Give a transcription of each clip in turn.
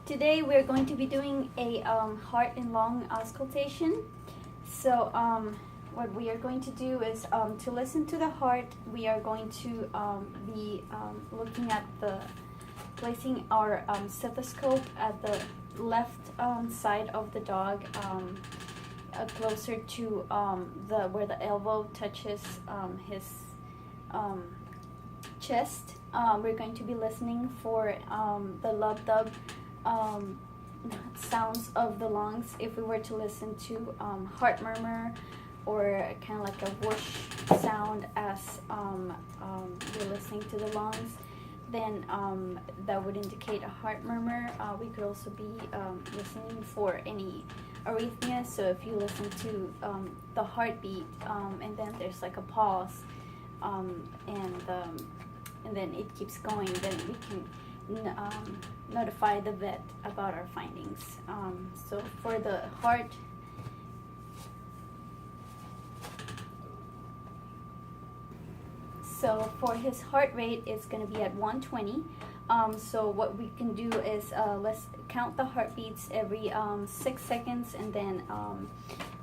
Today we're going to be doing a heart and lung auscultation. So what we are going to do is to listen to the heart. We are going to be looking at placing our stethoscope at the left side of the dog, closer to where the elbow touches his chest. We're going to be listening for the lub-dub sounds of the lungs. If we were to listen to heart murmur or kind of like a whoosh sound as you're listening to the lungs, then that would indicate a heart murmur. We could also be listening for any arrhythmia. So if you listen to the heartbeat and then there's like a pause and then it keeps going, then we can notify the vet about our findings. So for the heart, so for his heart rate, it's going to be at 120. So what we can do is let's count the heartbeats every 6 seconds and then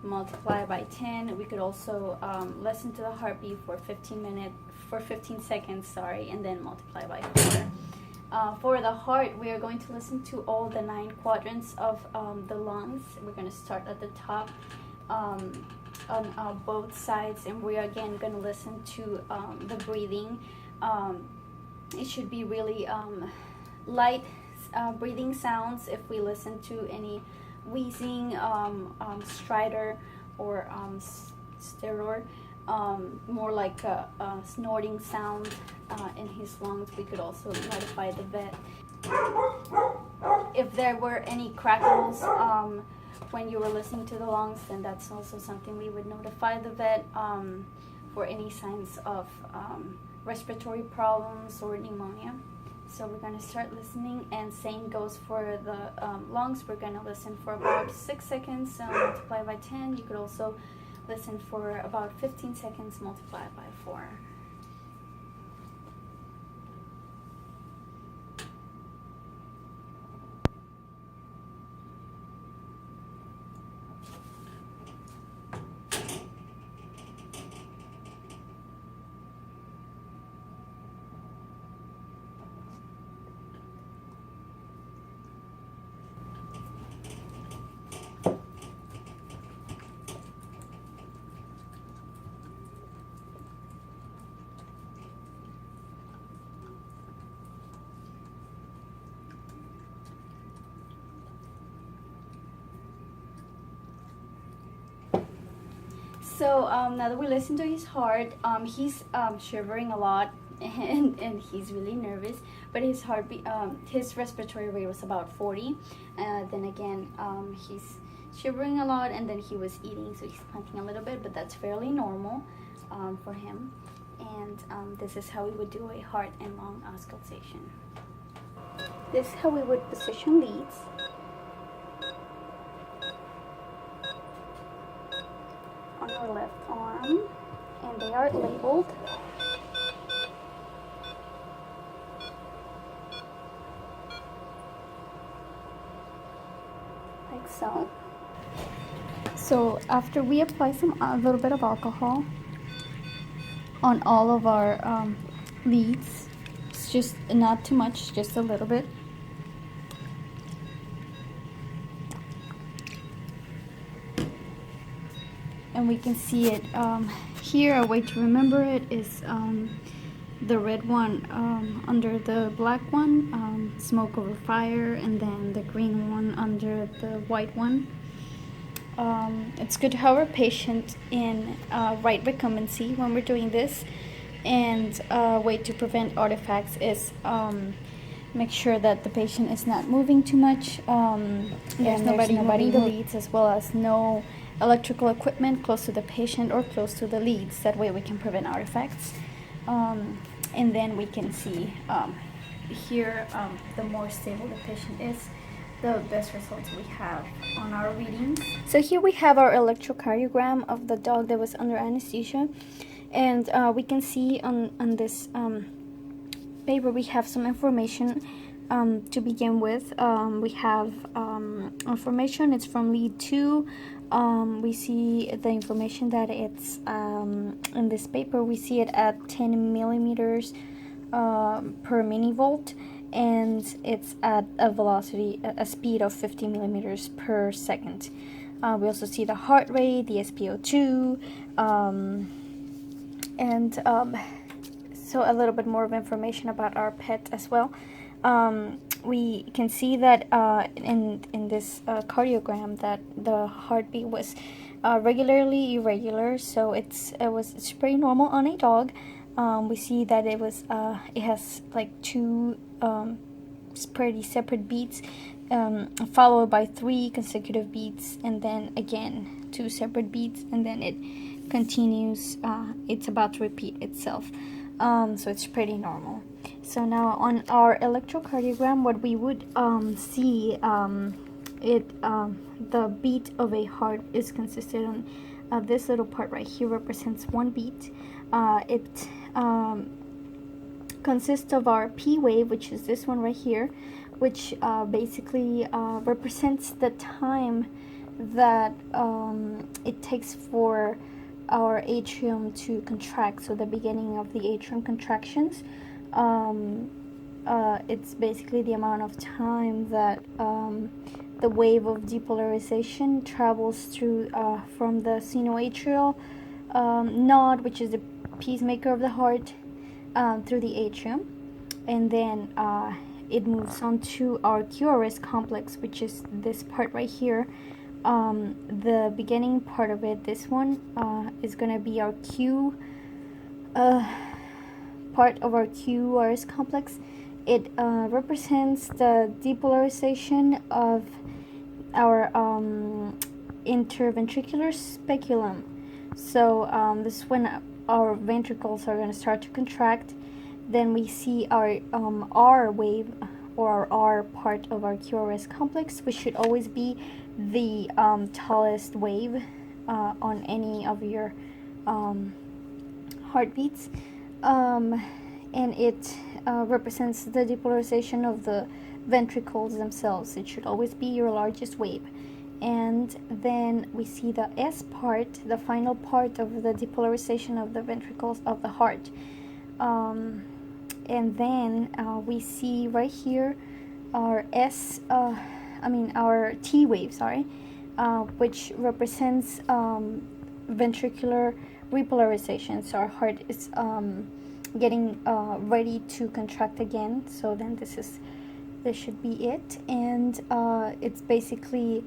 multiply by 10. We could also listen to the heartbeat for 15 seconds, sorry, and then multiply by 4. For the heart, we are going to listen to all the 9 quadrants of the lungs. We're going to start at the top on both sides, and we are again going to listen to the breathing. It should be really light breathing sounds. If we listen to any wheezing, stridor, or stertor, more like a snorting sound in his lungs, we could also notify the vet. If there were any crackles when you were listening to the lungs, then that's also something we would notify the vet for any signs of respiratory problems or pneumonia. So we're going to start listening, and same goes for the lungs. We're going to listen for about 6 seconds, multiply by 10. You could also listen for about 15 seconds, multiply by 4. So now that we listen to his heart, he's shivering a lot and he's really nervous, but his heartbeat, his respiratory rate was about 40. Then again, he's shivering a lot, and then he was eating, so he's panting a little bit, but that's fairly normal for him. And this is how we would do a heart and lung auscultation. This is how we would position leads. On our left arm, and they are labeled. Like so. So after we apply a little bit of alcohol on all of our leads, it's just not too much, just a little bit. And we can see it here. A way to remember it is the red one under the black one, smoke over fire, and then the green one under the white one. It's good to have our patient in right recumbency when we're doing this, and a way to prevent artifacts is make sure that the patient is not moving too much. There's nobody moving the leads, as well as no electrical equipment close to the patient or close to the leads. That way we can prevent artifacts. And then we can see here, the more stable the patient is, the best results we have on our readings. So here we have our electrocardiogram of the dog that was under anesthesia, and we can see on this paper we have some information To begin with, we have information. It's from lead 2. We see the information that it's in this paper. We see it at 10 millimeters per millivolt, and it's at a velocity, a speed of 50 millimeters per second. We also see the heart rate, the SpO2, and so a little bit more of information about our pet as well. We can see that in this cardiogram that the heartbeat was regularly irregular, so it's pretty normal on a dog. We see that it has like 2 pretty separate beats, followed by 3 consecutive beats, and then again 2 separate beats, and then it continues. It's about to repeat itself, so it's pretty normal. So now on our electrocardiogram, what we would see, the beat of a heart is consistent on this little part right here represents 1 beat. It consists of our P wave, which is this one right here, which basically represents the time that it takes for our atrium to contract, so the beginning of the atrium contractions. It's basically the amount of time that the wave of depolarization travels through from the sinoatrial node, which is the pacemaker of the heart, through the atrium, and then it moves on to our QRS complex, which is this part right here. The beginning part of it, this one, is going to be our Q part of our QRS complex. It represents the depolarization of our interventricular speculum. So this is when our ventricles are going to start to contract. Then we see our R wave, or our R part of our QRS complex, which should always be the tallest wave on any of your heartbeats, and it represents the depolarization of the ventricles themselves. It should always be your largest wave. And then we see the S part, the final part of the depolarization of the ventricles of the heart. And then we see right here our our T wave, which represents ventricular repolarization. So our heart is getting ready to contract again. So then this should be it, and it's basically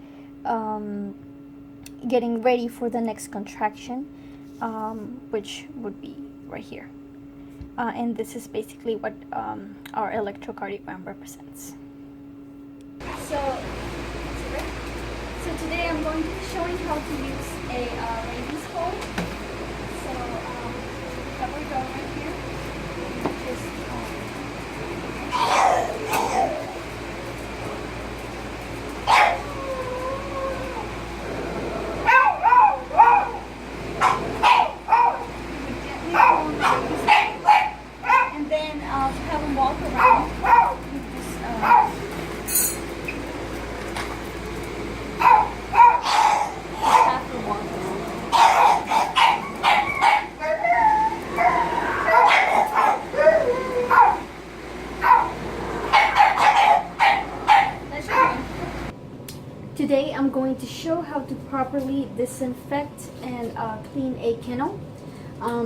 getting ready for the next contraction, which would be right here. And this is basically what our electrocardiogram represents. So today I'm going to be showing how to use a rabies hold. So have our dog right here. Just and then have them walk around. Today I'm going to show how to properly disinfect and clean a kennel.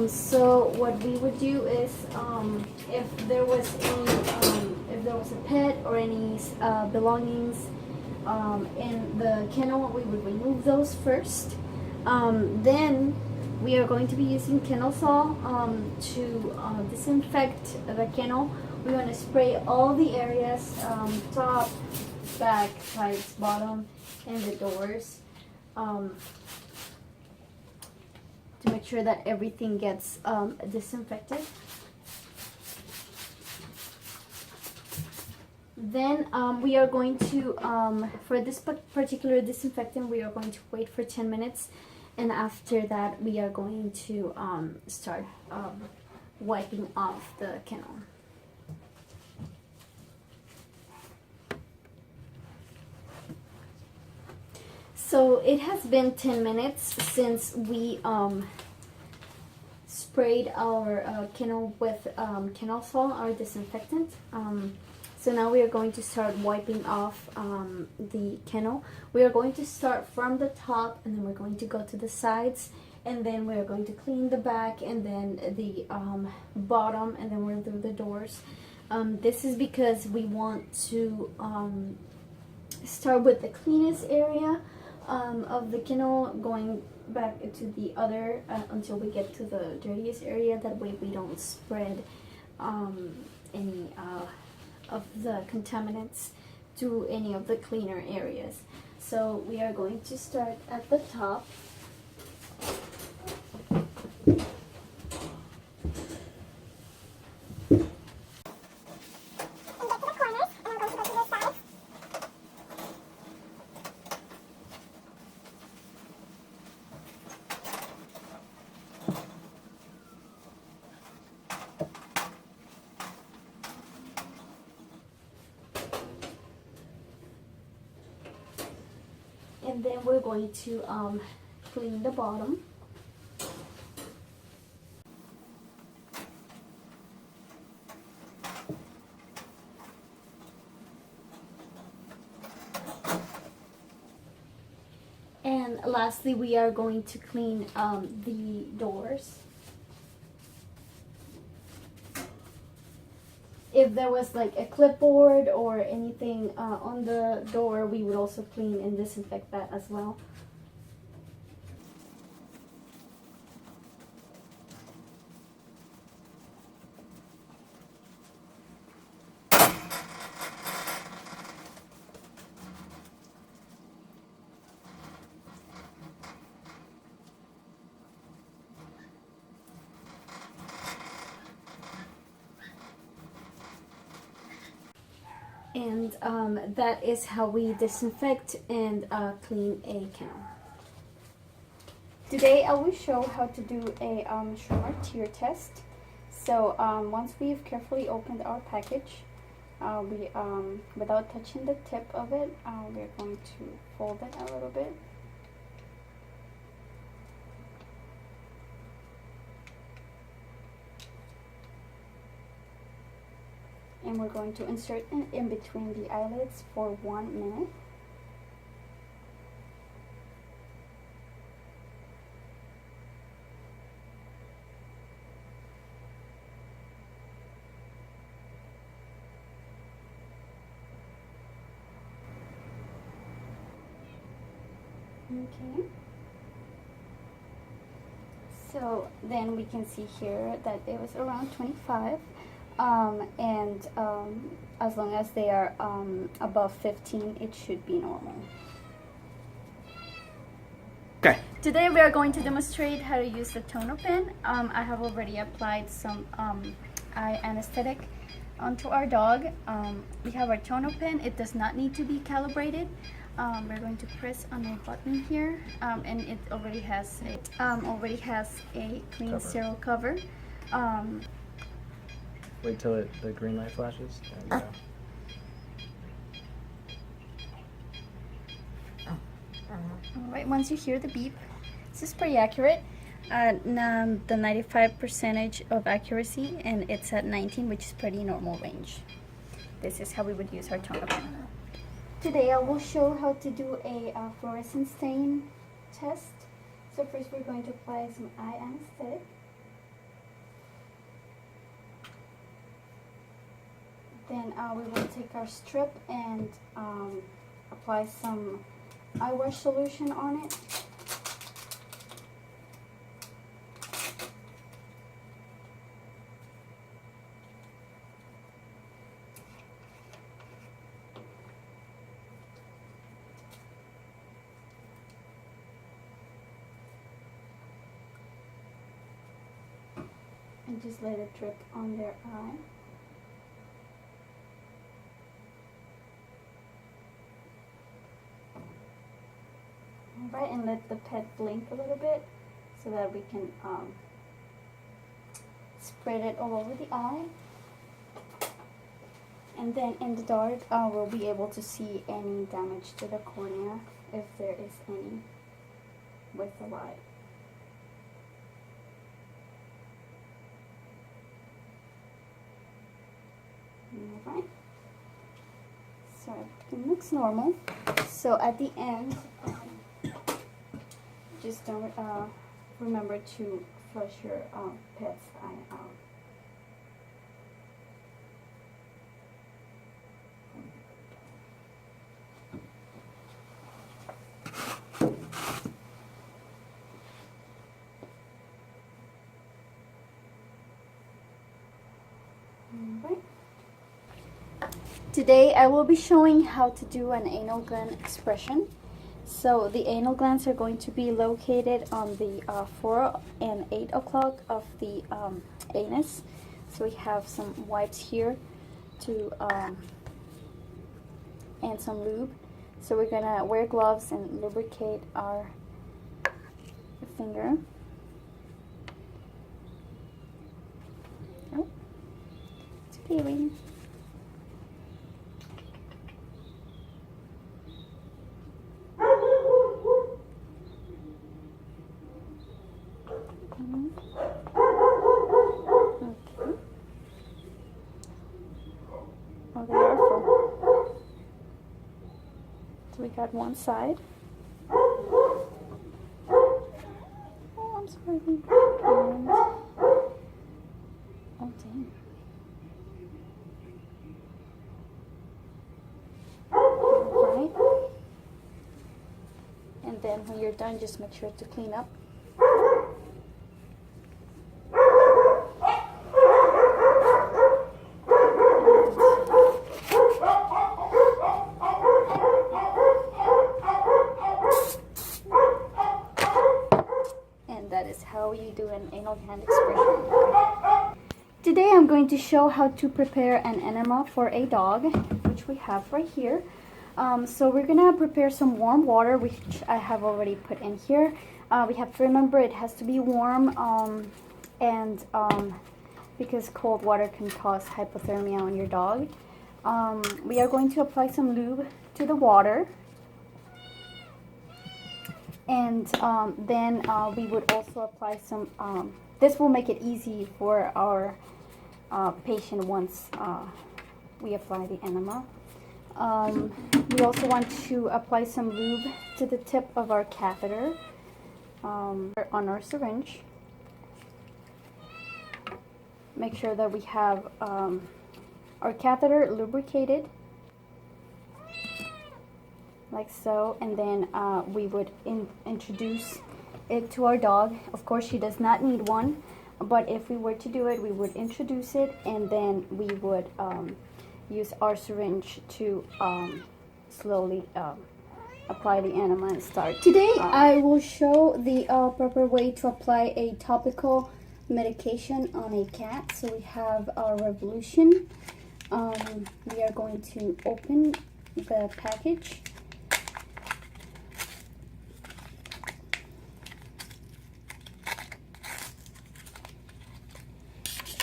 So what we would do is, if there was a pet or any belongings in the kennel, we would remove those first. Then we are going to be using kennel saw to disinfect the kennel. We're going to spray all the areas, top, back, sides, bottom, and the doors, to make sure that everything gets disinfected. Then we are going to, for this particular disinfectant, we are going to wait for 10 minutes, and after that we are going to start wiping off the kennel. So it has been 10 minutes since we sprayed our kennel with kennel salt, our disinfectant. So now we are going to start wiping off the kennel. We are going to start from the top, and then we're going to go to the sides, and then we're going to clean the back, and then the bottom, and then we'll do the doors. This is because we want to start with the cleanest area of the kennel, going back to the other until we get to the dirtiest area. That way we don't spread any of the contaminants to any of the cleaner areas. So we are going to start at the top. And then we're going to clean the bottom. And lastly, we are going to clean the doors. If there was like a clipboard or anything on the door, we would also clean and disinfect that as well. And that is how we disinfect and clean a kennel. Today I will show how to do a Schremer tear test. So once we've carefully opened our package, we without touching the tip of it, we're going to fold it a little bit. And we're going to insert it in between the eyelids for 1 minute. Okay. So then we can see here that it was around 25. As long as they are above 15, it should be normal. Okay. Today we are going to demonstrate how to use the toner pen. I have already applied some eye anesthetic onto our dog. We have our toner pen. It does not need to be calibrated. We're going to press on a button here, and it already has a clean Cover. serial cover. Wait till the green light flashes. There you go. Alright, once you hear the beep, this is pretty accurate at the 95% of accuracy, and it's at 19, which is pretty normal range. This is how we would use our toner pen. Today I will show how to do a fluorescent stain test. So first we're going to apply some eye anesthetic. Then we will take our strip and apply some eye wash solution on it. And just let it drip on their eye. Alright, and let the pet blink a little bit so that we can spread it all over the eye. And then in the dark, we'll be able to see any damage to the cornea if there is any with the light. Alright, so everything looks normal. So at the end, just don't remember to flush your pet's eye out. Alright. Today I will be showing how to do an anal gland expression. So the anal glands are going to be located on the 4 and 8 o'clock of the anus. So we have some wipes here to and some lube. So we're gonna wear gloves and lubricate our finger. Oh, it's peeling. Oh, they are full. So we got one side. Oh, I'm sorry. And, oh, dang. Alright. And then when you're done, just make sure to clean up. That is how you do an anal gland expression. Today I'm going to show how to prepare an enema for a dog, which we have right here. So we're gonna prepare some warm water, which I have already put in here. We have to remember it has to be warm, because cold water can cause hypothermia on your dog. We are going to apply some lube to the water. And then we would also apply some, this will make it easy for our patient once we apply the enema. We also want to apply some lube to the tip of our catheter on our syringe. Make sure that we have our catheter lubricated, like so, and then we would introduce it to our dog. Of course, she does not need one, but if we were to do it, we would introduce it, and then we would use our syringe to slowly apply the enema and start. Today, I will show the proper way to apply a topical medication on a cat. So we have our Revolution. We are going to open the package.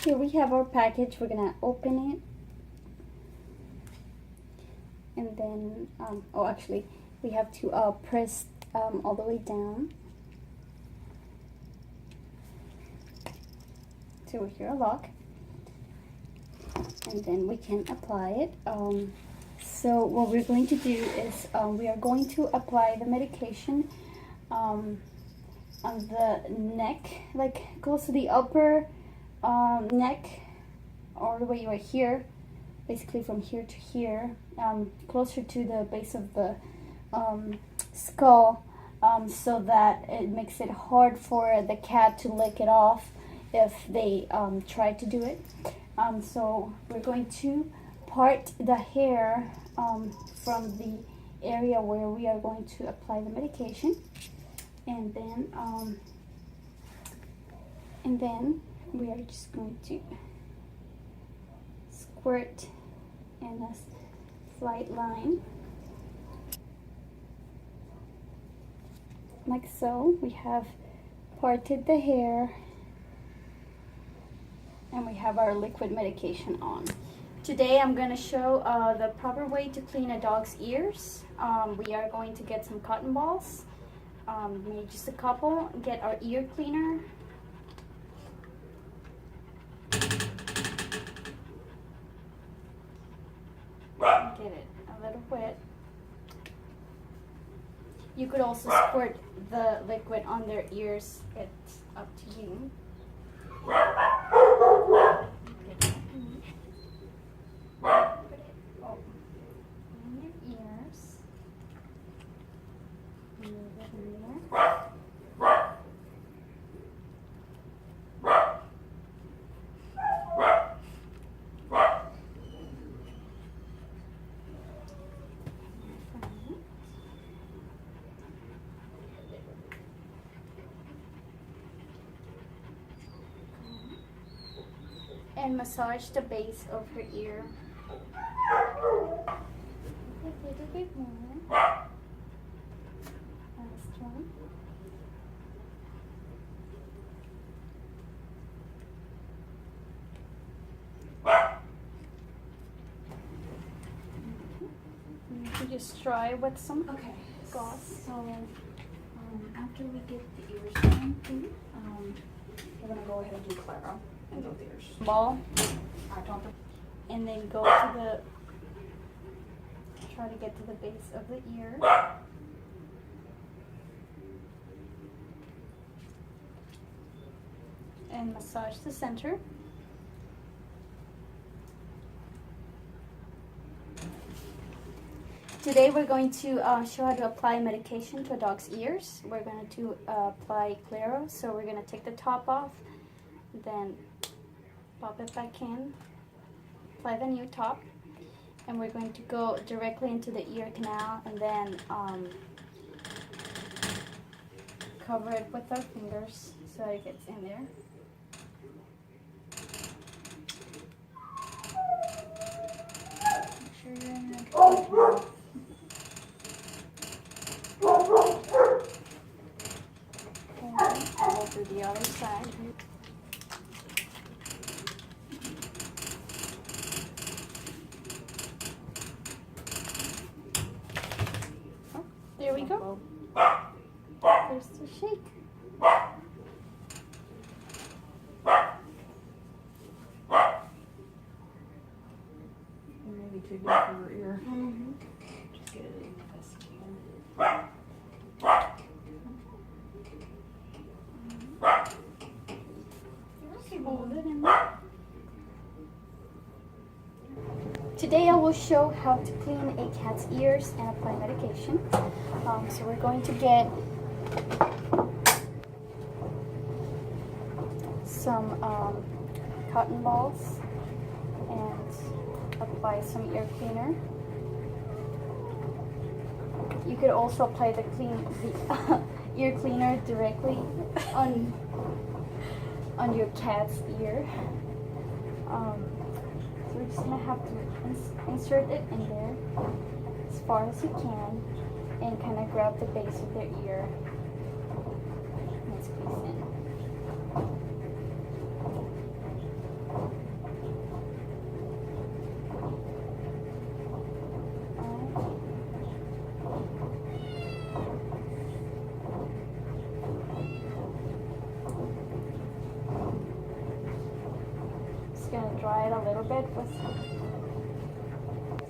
Here we have our package. We're gonna open it, and then oh, actually we have to press all the way down to hear a lock, and then we can apply it. So what we're going to do is we are going to apply the medication on the neck, like close to the upper neck, all the way right here, basically from here to here, closer to the base of the skull, so that it makes it hard for the cat to lick it off if they try to do it. So we're going to part the hair from the area where we are going to apply the medication, and then we are just going to squirt in a slight line, like so. We have parted the hair, and we have our liquid medication on. Today I'm going to show the proper way to clean a dog's ears. We are going to get some cotton balls, maybe just a couple, get our ear cleaner. Get it a little wet. You could also squirt the liquid on their ears. It's up to you. Put it on your ears. Move it in there. And massage the base of her ear. A little bit more. Last one. You can just try with some gauze. So after we get the ears done, we're gonna go ahead and do Clara and those ears. Ball. I talked And then go to the, try to get to the base of the ear. And massage the center. Today we're going to show how to apply medication to a dog's ears. We're going to apply Claro, so we're going to take the top off, then pop it back in, apply the new top, and we're going to go directly into the ear canal and then cover it with our fingers so it gets in there. Make sure you're in there. Go to the other side. Oh, there we go. There's the shake. maybe too big for her ear. Mm-hmm. Just get it in the best you can. Hold it in there. Today I will show how to clean a cat's ears and apply medication. So we're going to get some cotton balls and apply some ear cleaner. You could also apply the ear cleaner directly on your cat's ear. So we're just gonna have to insert it in there as far as you can and kind of grab the base of their ear and squeeze in. Gonna dry it a little bit with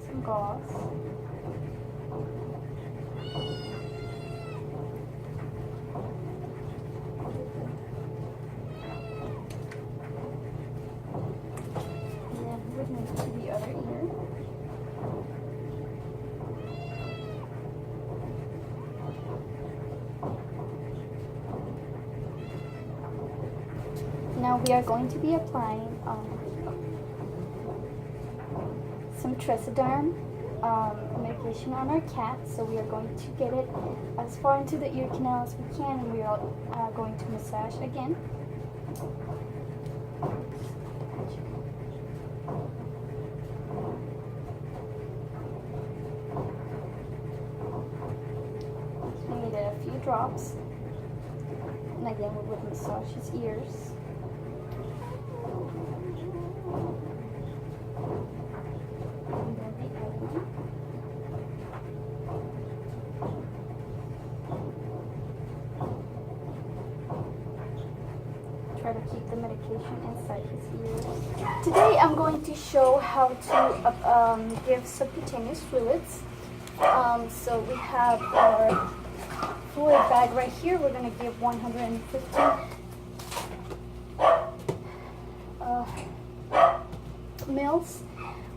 some gauze. And then we'll move to the other ear. Now we are going to be applying some Trisoderm medication on our cat. So we are going to get it as far into the ear canal as we can, and we are going to massage again. We need a few drops, and again we would massage his ears. medication inside his ears. Today I'm going to show how to give subcutaneous fluids. So we have our fluid bag right here. We're going to give 150 mils.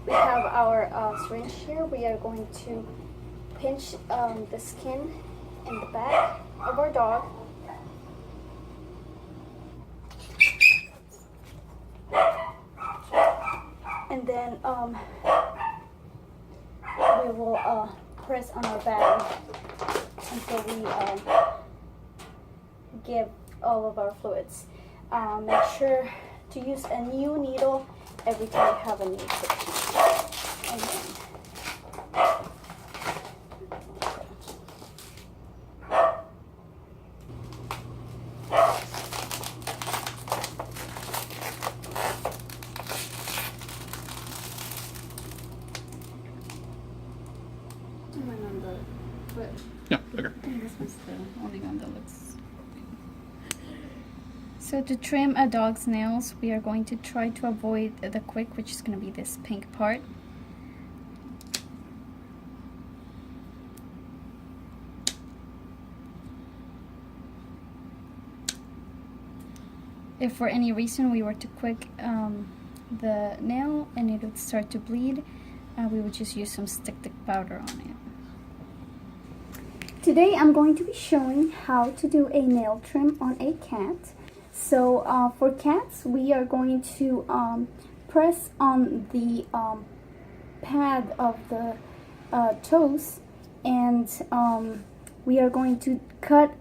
We have our syringe here. We are going to pinch the skin in the back of our dog. And then we will press on our bag until we give all of our fluids. Make sure to use a new needle every time you have a new section. And then yeah, okay. This one's the only one that looks. So to trim a dog's nails, we are going to try to avoid the quick, which is going to be this pink part. If for any reason we were to quick the nail and it would start to bleed, we would just use some stick powder on it. Today I'm going to be showing how to do a nail trim on a cat. So for cats, we are going to press on the pad of the toes, and we are going to cut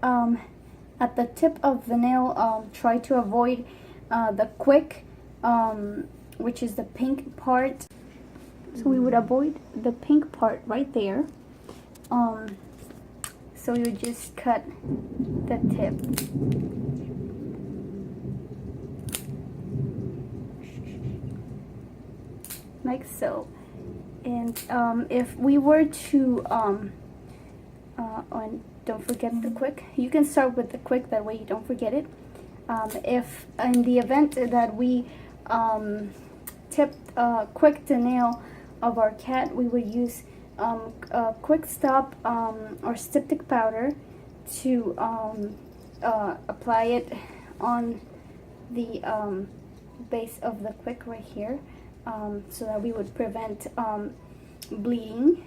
at the tip of the nail. Try to avoid the quick, which is the pink part. So we would avoid the pink part right there. So we would just cut the tip. Like so. And if we were to, and don't forget the quick, you can start with the quick, that way you don't forget it. If in the event that we quick the nail of our cat, we would use quick stop or styptic powder to apply it on the base of the quick right here, so that we would prevent bleeding.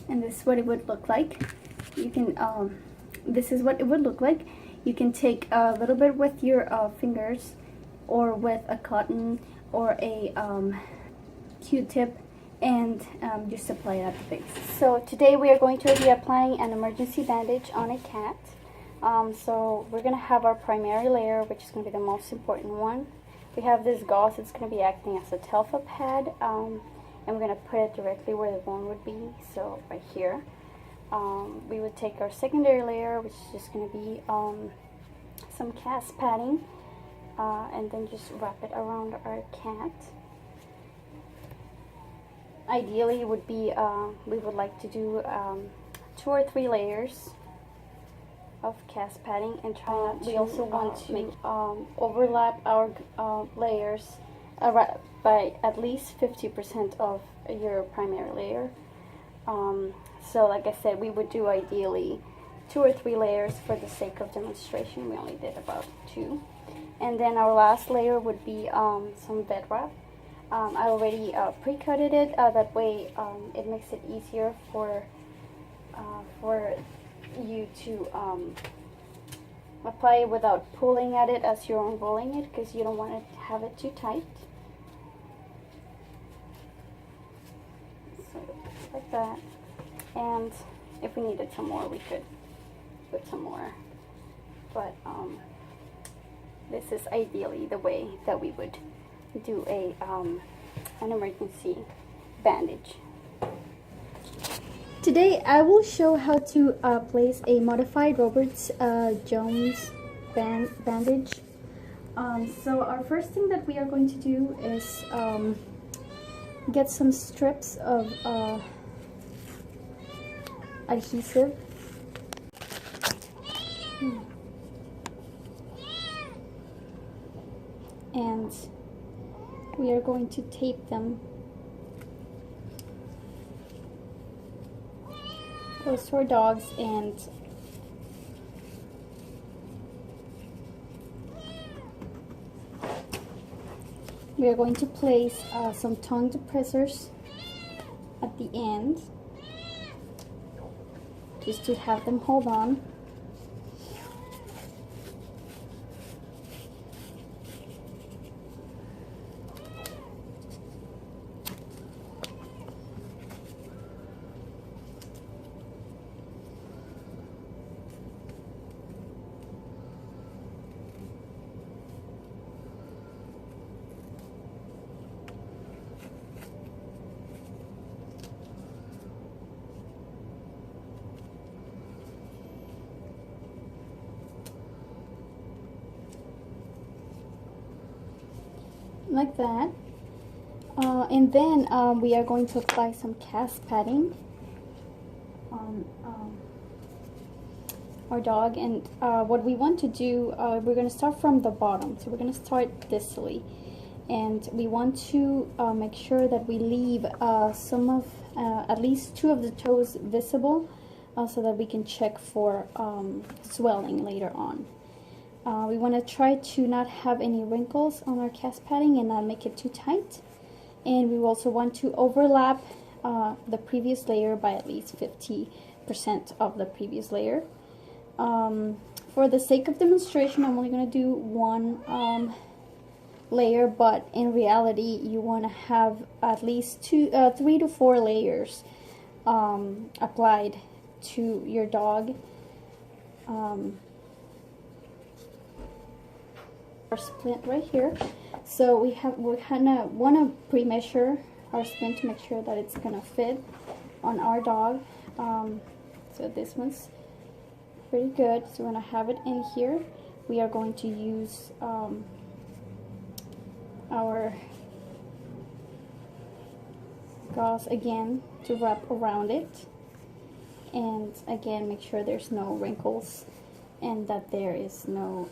And this is what it would look like. You can this is what it would look like. You can take a little bit with your fingers, or with a cotton or a Q-tip, and just apply it at the base. So today we are going to be applying an emergency bandage on a cat. So we're going to have our primary layer, which is going to be the most important one. We have this gauze. It's going to be acting as a telfa pad, and we're going to put it directly where the bone would be, so right here. We would take our secondary layer, which is just going to be some cast padding, and then just wrap it around our cat. Ideally, it would be we would like to do 2 or 3 layers of cast padding, and try not to. We also want to make overlap our layers by at least 50% of your primary layer. So like I said, we would do ideally 2 or 3 layers. For the sake of demonstration, we only did about 2. And then our last layer would be some bed wrap. I already pre-cutted it, that way it makes it easier for you to apply it without pulling at it as you're unrolling it, because you don't want to have it too tight. So like that. And if we needed some more, we could put some more. But this is ideally the way that we would do an emergency bandage. Today I will show how to place a modified Roberts Jones bandage. So our first thing that we are going to do is get some strips of adhesive And we are going to tape them close to our dogs, and we are going to place some tongue depressors at the end just to have them hold on. Like that. And then we are going to apply some cast padding on our dog. And what we want to do, we're going to start from the bottom. So we're going to start distally, and we want to make sure that we leave some of at least 2 of the toes visible, so that we can check for swelling later on. We want to try to not have any wrinkles on our cast padding and not make it too tight. And we also want to overlap the previous layer by at least 50% of the previous layer. For the sake of demonstration, I'm only going to do 1 layer, but in reality you want to have at least 3 to 4 layers applied to your dog. Our splint right here, so we kind of want to pre-measure our splint to make sure that it's gonna fit on our dog. So this one's pretty good, so we're gonna have it in here. We are going to use our gauze again to wrap around it, and again make sure there's no wrinkles and that there is no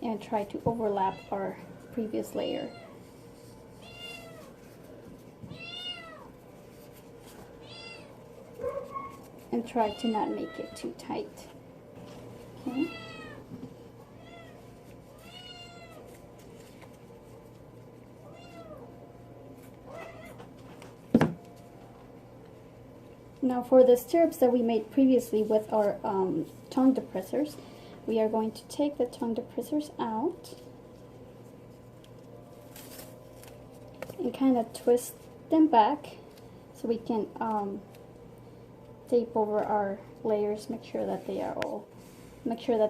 and try to overlap our previous layer. And try to not make it too tight. Okay. Now for the stirrups that we made previously with our tongue depressors, we are going to take the tongue depressors out and kind of twist them back so we can tape over our layers, make sure that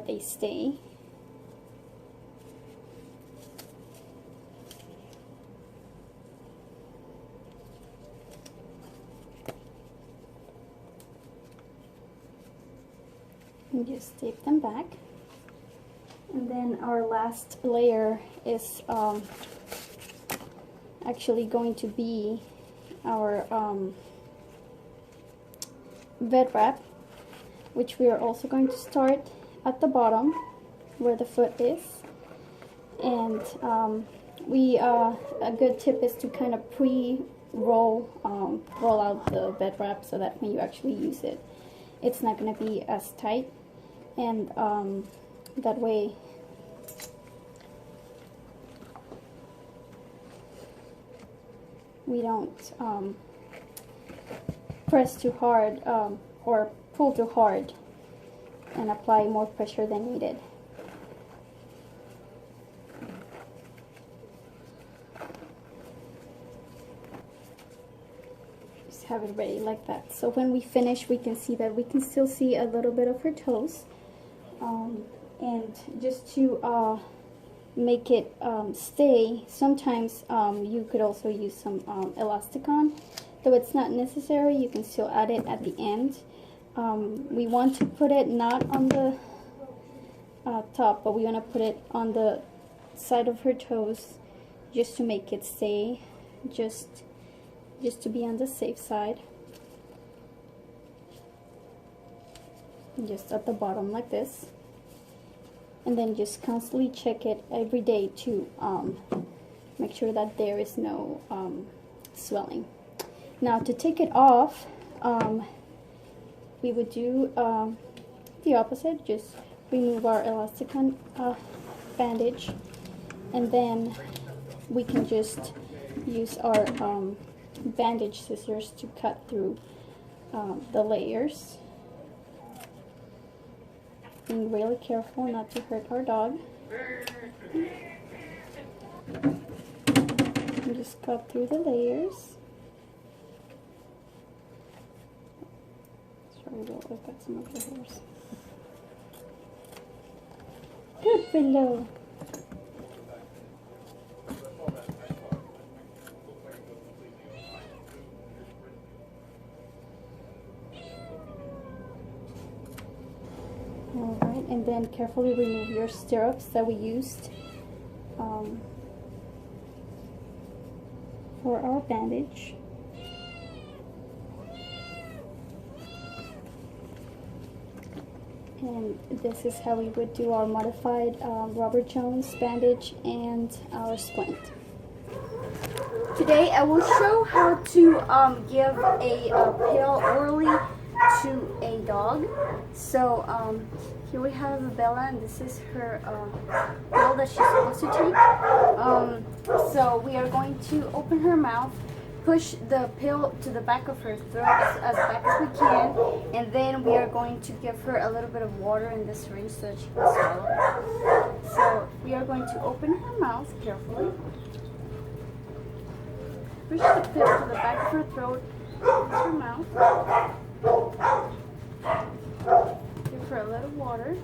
they stay. And just tape them back. And then our last layer is actually going to be our vet wrap, which we are also going to start at the bottom where the foot is. And a good tip is to kind of roll out the vet wrap so that when you actually use it, it's not going to be as tight, and that way we don't press too hard or pull too hard and apply more pressure than needed. Just have it ready like that. So when we finish, we can see that we can still see a little bit of her toes. And just to make it stay, sometimes you could also use some elasticon, though it's not necessary. You can still add it at the end. We want to put it not on the top, but we want to put it on the side of her toes just to make it stay, just to be on the safe side. Just at the bottom like this. and then just constantly check it every day to make sure that there is no swelling. Now to take it off, we would do the opposite, just remove our elastic bandage, and then we can just use our bandage scissors to cut through the layers. Being really careful not to hurt our dog. And just cut through the layers. Sorry, I've got some of the hairs. Good below. Alright, and then carefully remove your stirrups that we used for our bandage. And this is how we would do our modified Robert Jones bandage and our splint. Today I will show how to give a pill orally to a dog. So here we have Bella, and this is her pill that she's supposed to take. So we are going to open her mouth, push the pill to the back of her throat as back as we can, and then we are going to give her a little bit of water in this syringe so that she can swallow. So we are going to open her mouth carefully, push the pill to the back of her throat, into her mouth, give her a little water.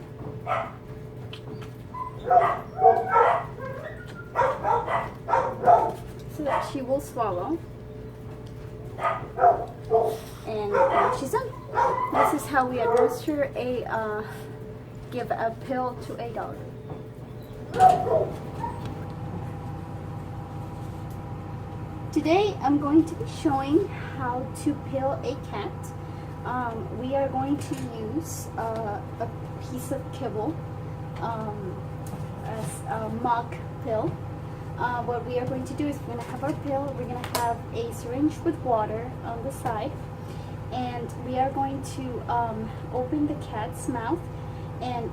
So that she will swallow. And she's done. This is how we administer give a pill to a dog. Today I'm going to be showing how to pill a cat. We are going to use a piece of kibble as a mock pill. What we are going to do is we're going to have our pill, we're going to have a syringe with water on the side, and we are going to open the cat's mouth and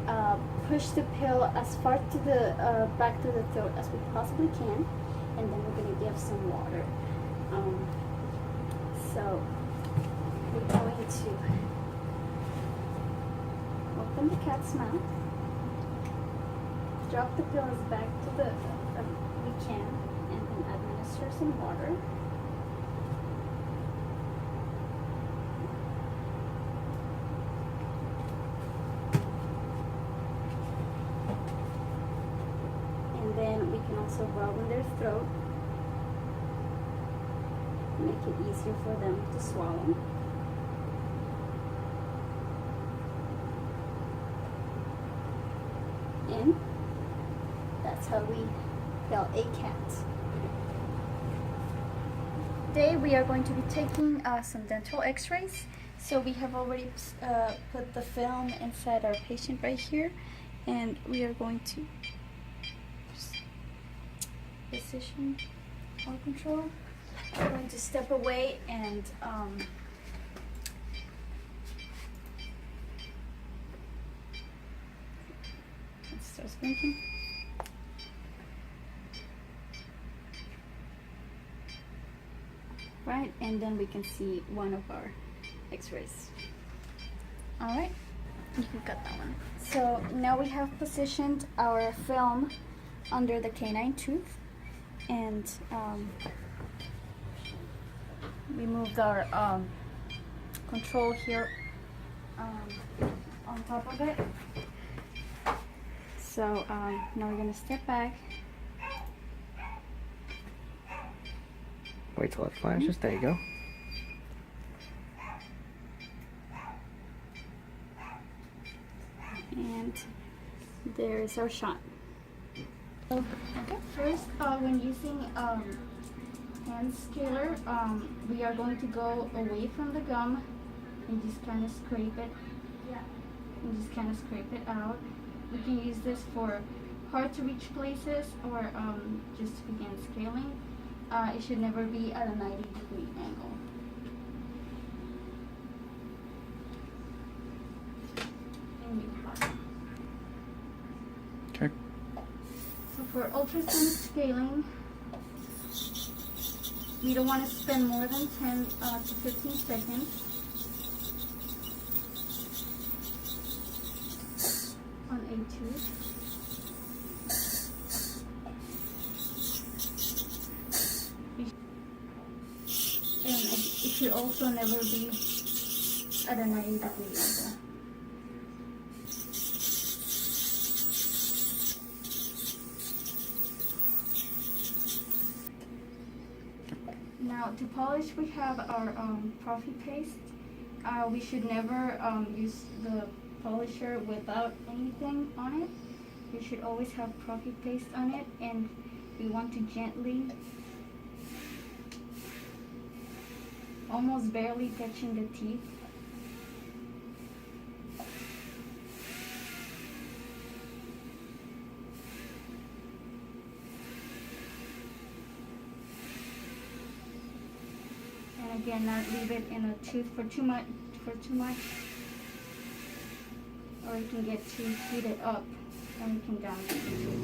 push the pill as far to the back to the throat as we possibly can, and then we're going to give some water. So we're going to open the cat's mouth, drop the pill as back to the we can, and then administer some water. And then we can also rub on their throat, make it easier for them to swallow. And that's how we pill a cat. Today we are going to be taking some dental x-rays. So we have already put the film inside our patient right here, and we are going to just position our control. I'm going to step away and let's start squinting. Right, and then we can see one of our x-rays. Alright, you can cut that one. So now we have positioned our film under the canine tooth, and we moved our control here on top of it. So now we're going to step back. Wait till it flashes. There you go. And there's our shot. Okay, first when using hand scaler, we are going to go away from the gum and just kind of scrape it. And just kind of scrape it out. We can use this for hard to reach places or just to begin scaling. It should never be at a 90-degree angle. Okay. So for ultrasonic scaling, we don't want to spend more than 10 to 15 seconds on a tooth. And it should also never be at a 90-degree angle. Now to polish, we have our Profi paste. We should never use the polisher without anything on it. You should always have Profi paste on it, and we want to gently, almost barely touching the teeth. And again, not leave it in a tooth for too much, or it can get too heated up and it can damage the tooth.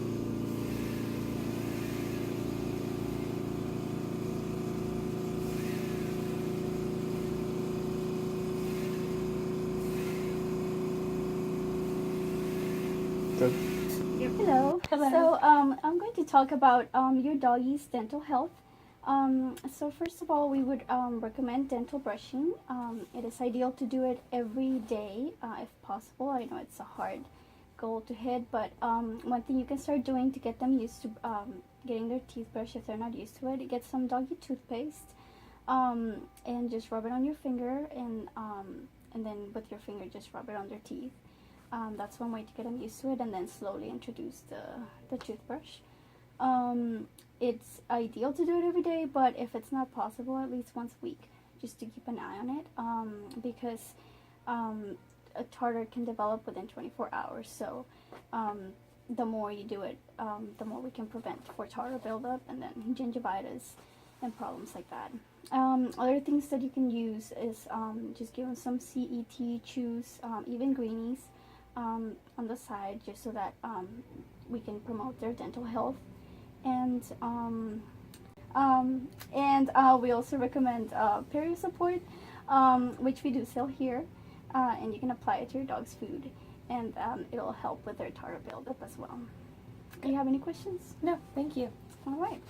Good. Yep. Hello. Hello. So I'm going to talk about your doggy's dental health. So first of all, we would recommend dental brushing. It is ideal to do it every day if possible. I know it's a hard goal to hit, but one thing you can start doing to get them used to getting their teeth brushed if they're not used to it, get some doggy toothpaste and just rub it on your finger, and then with your finger just rub it on their teeth. That's one way to get them used to it, and then slowly introduce the toothbrush. It's ideal to do it every day, but if it's not possible, at least once a week, just to keep an eye on it, because a tartar can develop within 24 hours. So the more you do it, the more we can prevent for tartar buildup and then gingivitis and problems like that. Other things that you can use is just give them some CET chews, even greenies on the side, just so that we can promote their dental health. And we also recommend perio support, which we do sell here, and you can apply it to your dog's food, and it'll help with their tartar buildup as well. Do you have any questions? No, thank you. All right.